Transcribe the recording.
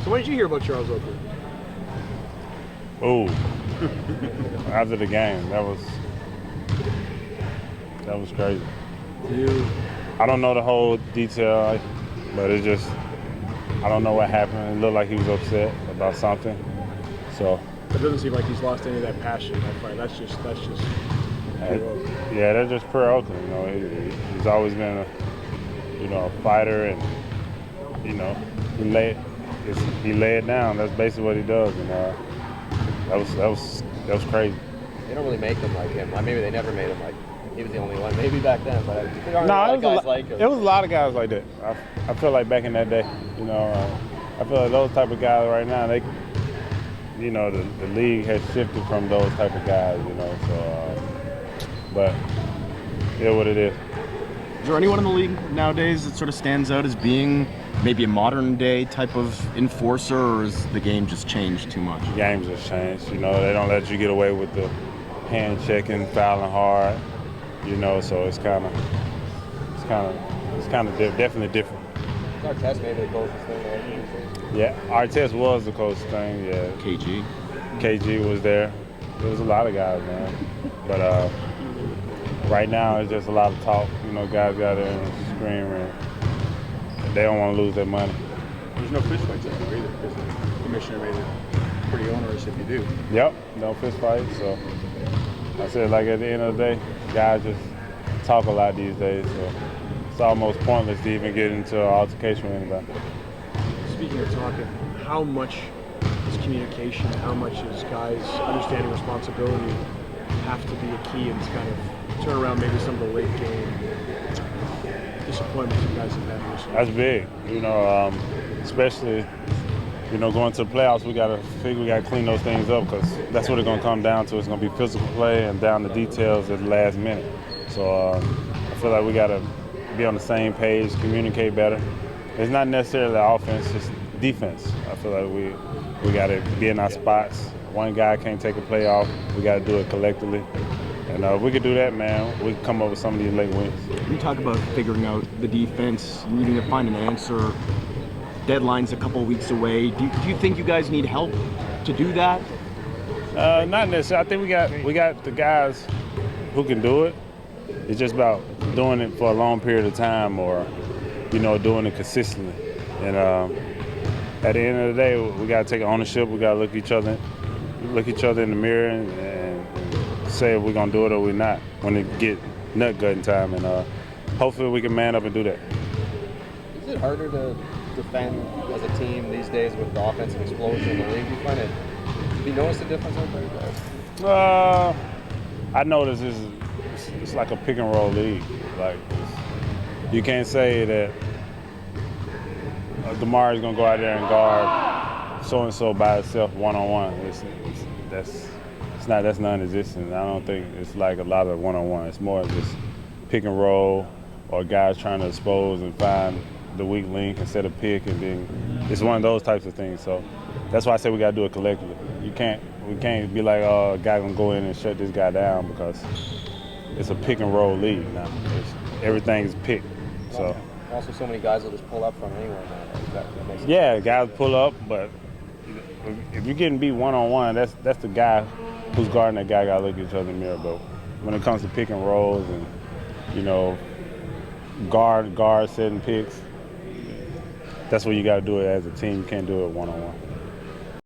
So when did you hear about Charles Oakley? Oh, after the game, that was crazy. I don't know the whole detail, but it just, I don't know what happened. It looked like he was upset about something. So. It doesn't seem like he's lost any of that passion in that fight. That's just. Yeah, that's just pure Oakland. You know, he's always been a fighter, and he lay it down. That's basically what he does, and that was crazy. They don't really make him like him. Maybe they never made him like. He was the only one. Maybe back then, but there aren't a lot of guys like him. It was a lot of guys like that. I feel like back in that day, I feel like those type of guys right now, they, the league has shifted from those type of guys, So, but yeah, what it is. Is there anyone in the league nowadays that sort of stands out as being maybe a modern day type of enforcer, or has the game just changed too much? The game just changed. They don't let you get away with the hand checking, fouling hard. So it's kind of definitely different. Artest maybe the closest thing. Yeah, Artest was the closest thing. Yeah. KG was there. There was a lot of guys, man. But right now it's just a lot of talk. Guys got there and screaming. They don't want to lose their money. There's no fist fights up there either, because the commissioner made it pretty onerous if you do. Yep, no fist fights. So I said, like, at the end of the day, guys just talk a lot these days. So it's almost pointless to even get into an altercation with anybody. Speaking of talking, how much is communication, how much is guys understanding responsibility have to be a key in this kind of turn around maybe some of the late game disappointments you guys have had recently? That's big, especially, going to the playoffs, we got to clean those things up, because that's what it's going to come down to. It's going to be physical play and down the details at the last minute. So I feel like we got to be on the same page, communicate better. It's not necessarily offense, it's defense. I feel like we got to be in our spots. One guy can't take a play off. We got to do it collectively. And if we could do that, man, we can come up with some of these late wins. You talk about figuring out the defense, needing to find an answer. Deadline's a couple of weeks away. Do you think you guys need help to do that? Not necessarily. I think we got the guys who can do it. It's just about doing it for a long period of time, or doing it consistently. And at the end of the day, we got to take ownership. We got to look each other in the mirror and say if we're gonna do it or we're not when it get nut gutting time. And hopefully we can man up and do that. Is it harder to defend as a team these days with the offensive explosion in the league? Do you find it? Have you noticed the difference out there, guys? I notice it's like a pick and roll league. Like, you can't say that DeMarre is gonna go out there and guard so and so by itself one-on-one. That's non-existent. I don't think it's like a lot of one-on-one. It's more just pick and roll, or guys trying to expose and find the weak link instead of pick, and then it's one of those types of things. So that's why I say we got to do it collectively. We can't be like, oh, a guy gonna go in and shut this guy down, because it's a pick and roll league now. Everything is pick. So also, so many guys will just pull up from anywhere now. That makes sense. Yeah, guys pull up, but if you're getting beat one-on-one, that's the guy who's guarding that guy got to look at each other in the mirror. But when it comes to pick and rolls and guard setting picks, that's what you got to do it as a team. You can't do it one-on-one.